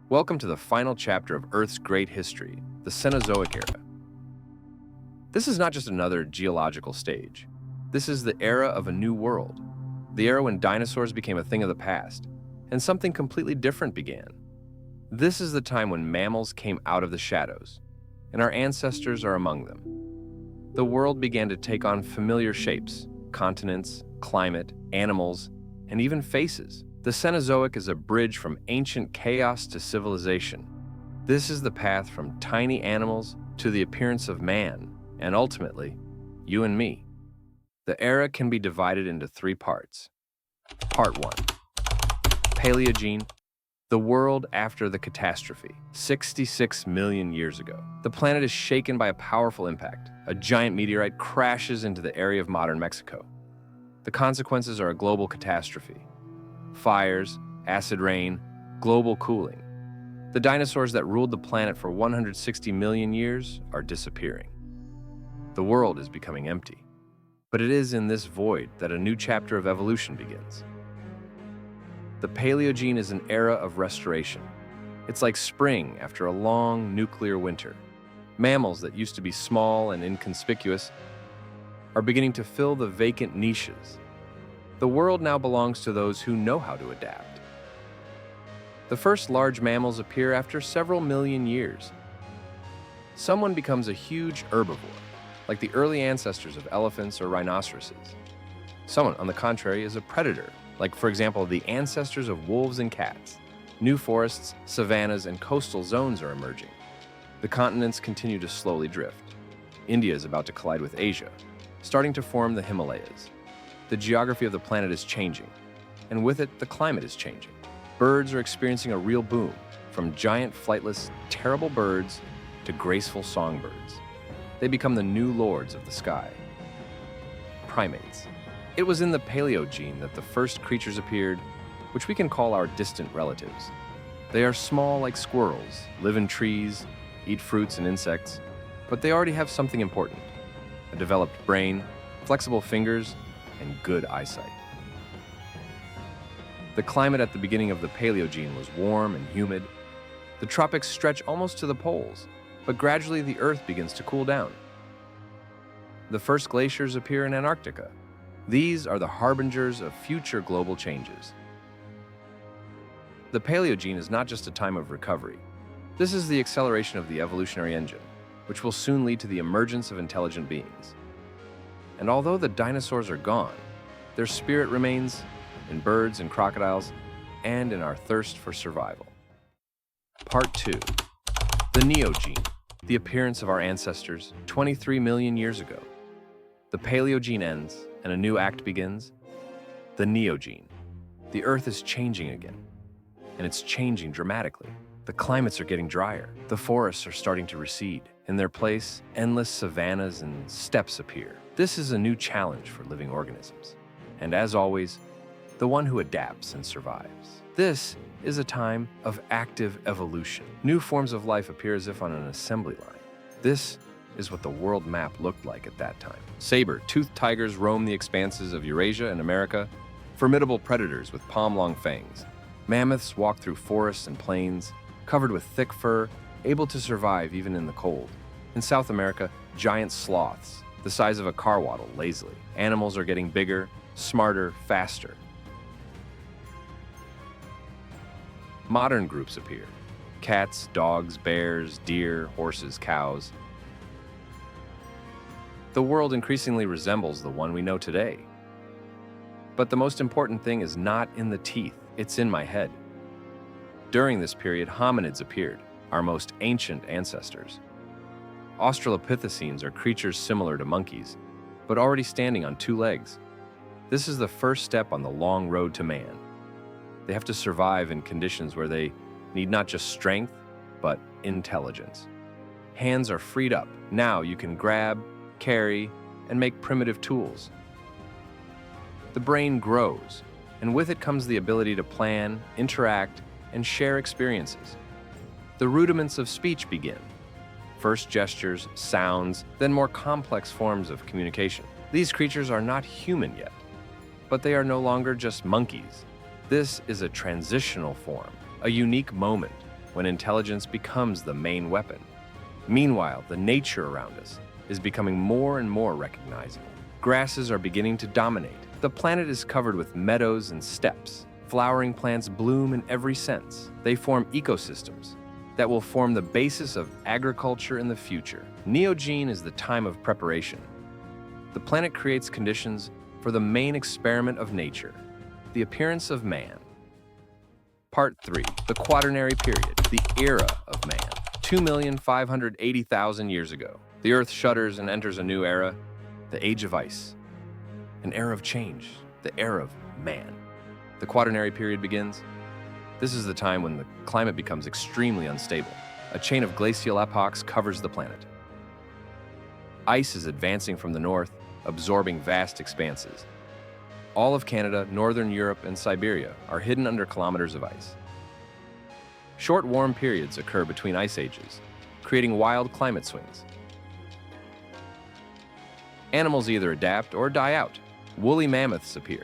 Welcome to the final chapter of Earth's great history, the Cenozoic era. This is not just another geological stage. This is the era of a new world, the era when dinosaurs became a thing of the past, and something completely different began. This is the time when mammals came out of the shadows, and our ancestors are among them. The world began to take on familiar shapes, continents, climate, animals, and even faces. The Cenozoic is a bridge from ancient chaos to civilization. This is the path from tiny animals to the appearance of man, and ultimately, you and me. The era can be divided into three parts. Part 1. Paleogene, the world after the catastrophe, 66 million years ago. The planet is shaken by a powerful impact. A giant meteorite crashes into the area of modern Mexico. The consequences are a global catastrophe. Fires, acid rain, global cooling. The dinosaurs that ruled the planet for 160 million years are disappearing. The world is becoming empty. But it is in this void that a new chapter of evolution begins. The Paleogene is an era of restoration. It's like spring after a long nuclear winter. Mammals that used to be small and inconspicuous are beginning to fill the vacant niches. The world now belongs to those who know how to adapt. The first large mammals appear after several million years. Someone becomes a huge herbivore, like the early ancestors of elephants or rhinoceroses. Someone, on the contrary, is a predator, like, for example, the ancestors of wolves and cats. New forests, savannas, and coastal zones are emerging. The continents continue to slowly drift. India is about to collide with Asia, starting to form the Himalayas. The geography of the planet is changing, and with it, the climate is changing. Birds are experiencing a real boom, from giant, flightless, terrible birds to graceful songbirds. They become the new lords of the sky. Primates. It was in the Paleogene that the first creatures appeared, which we can call our distant relatives. They are small like squirrels, live in trees, eat fruits and insects, but they already have something important: a developed brain, flexible fingers, and good eyesight. The climate at the beginning of the Paleogene was warm and humid. The tropics stretch almost to the poles, but gradually the Earth begins to cool down. The first glaciers appear in Antarctica. These are the harbingers of future global changes. The Paleogene is not just a time of recovery. This is the acceleration of the evolutionary engine, which will soon lead to the emergence of intelligent beings. And although the dinosaurs are gone, their spirit remains in birds and crocodiles and in our thirst for survival. Part 2. The Neogene, the appearance of our ancestors 23 million years ago. The Paleogene ends and a new act begins. The Neogene. The Earth is changing again, and it's changing dramatically. The climates are getting drier. The forests are starting to recede. In their place, endless savannas and steppes appear. This is a new challenge for living organisms. And as always, the one who adapts and survives. This is a time of active evolution. New forms of life appear as if on an assembly line. This is what the world map looked like at that time. Saber-toothed tigers roam the expanses of Eurasia and America, formidable predators with palm-long fangs. Mammoths walk through forests and plains, covered with thick fur, able to survive even in the cold. In South America, giant sloths, the size of a car waddle, lazily. Animals are getting bigger, smarter, faster. Modern groups appear: cats, dogs, bears, deer, horses, cows. The world increasingly resembles the one we know today. But the most important thing is not in the teeth, it's in my head. During this period, hominids appeared, our most ancient ancestors. Australopithecines are creatures similar to monkeys, but already standing on two legs. This is the first step on the long road to man. They have to survive in conditions where they need not just strength, but intelligence. Hands are freed up. Now you can grab, carry, and make primitive tools. The brain grows, and with it comes the ability to plan, interact, and share experiences. The rudiments of speech begin. First gestures, sounds, then more complex forms of communication. These creatures are not human yet, but they are no longer just monkeys. This is a transitional form, a unique moment when intelligence becomes the main weapon. Meanwhile, the nature around us is becoming more and more recognizable. Grasses are beginning to dominate. The planet is covered with meadows and steppes. Flowering plants bloom in every sense. They form ecosystems that will form the basis of agriculture in the future. Neogene is the time of preparation. The planet creates conditions for the main experiment of nature, the appearance of man. Part 3. The Quaternary Period, the era of man. 2,580,000 years ago, the Earth shudders and enters a new era, the Age of Ice. An era of change, the era of man. The Quaternary Period begins. This is the time when the climate becomes extremely unstable. A chain of glacial epochs covers the planet. Ice is advancing from the north, absorbing vast expanses. All of Canada, northern Europe, and Siberia are hidden under kilometers of ice. Short warm periods occur between ice ages, creating wild climate swings. Animals either adapt or die out. Woolly mammoths appear.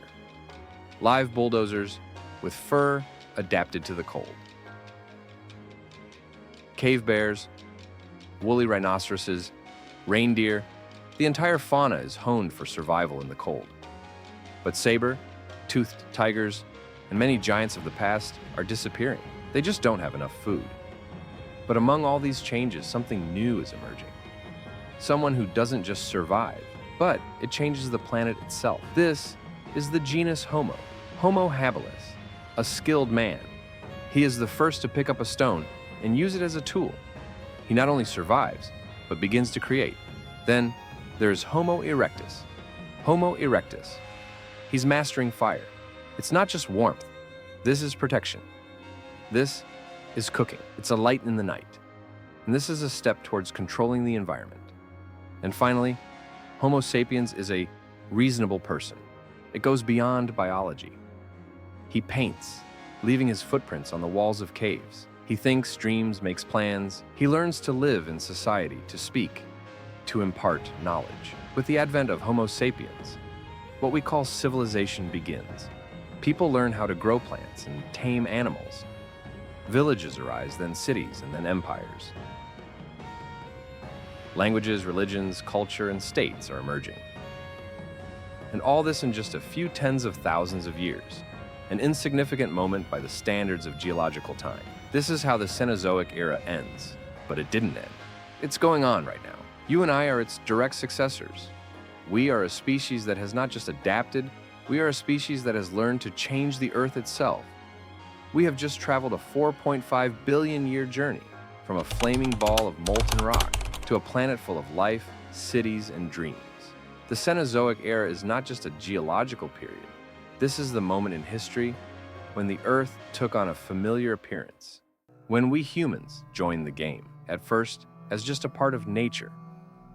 Live bulldozers with fur adapted to the cold. Cave bears, woolly rhinoceroses, reindeer, the entire fauna is honed for survival in the cold. But saber-toothed tigers and many giants of the past are disappearing. They just don't have enough food. But among all these changes, something new is emerging. Someone who doesn't just survive, but it changes the planet itself. This is the genus Homo, Homo habilis, a skilled man. He is the first to pick up a stone and use it as a tool. He not only survives, but begins to create. Then there's Homo erectus. Homo erectus. He's mastering fire. It's not just warmth. This is protection. This is cooking. It's a light in the night. And this is a step towards controlling the environment. And finally, Homo sapiens is a reasonable person. It goes beyond biology. He paints, leaving his footprints on the walls of caves. He thinks, dreams, makes plans. He learns to live in society, to speak, to impart knowledge. With the advent of Homo sapiens, what we call civilization begins. People learn how to grow plants and tame animals. Villages arise, then cities, and then empires. Languages, religions, culture, and states are emerging. And all this in just a few tens of thousands of years, an insignificant moment by the standards of geological time. This is how the Cenozoic era ends, but it didn't end. It's going on right now. You and I are its direct successors. We are a species that has not just adapted, we are a species that has learned to change the Earth itself. We have just traveled a 4.5 billion year journey from a flaming ball of molten rock to a planet full of life, cities, and dreams. The Cenozoic era is not just a geological period. This is the moment in history when the Earth took on a familiar appearance. When we humans joined the game, at first as just a part of nature,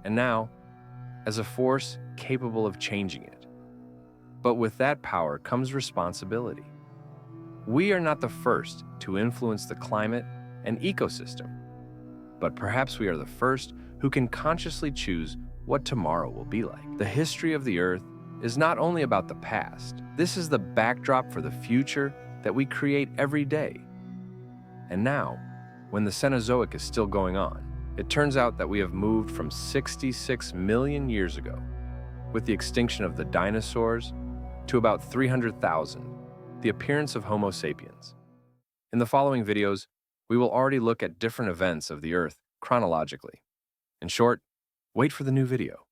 and now as a force capable of changing it. But with that power comes responsibility. We are not the first to influence the climate and ecosystem, but perhaps we are the first who can consciously choose what tomorrow will be like. The history of the Earth is not only about the past. This is the backdrop for the future that we create every day. And now, when the Cenozoic is still going on, it turns out that we have moved from 66 million years ago, with the extinction of the dinosaurs, to about 300,000, the appearance of Homo sapiens. In the following videos, we will already look at different events of the Earth chronologically. In short, wait for the new video.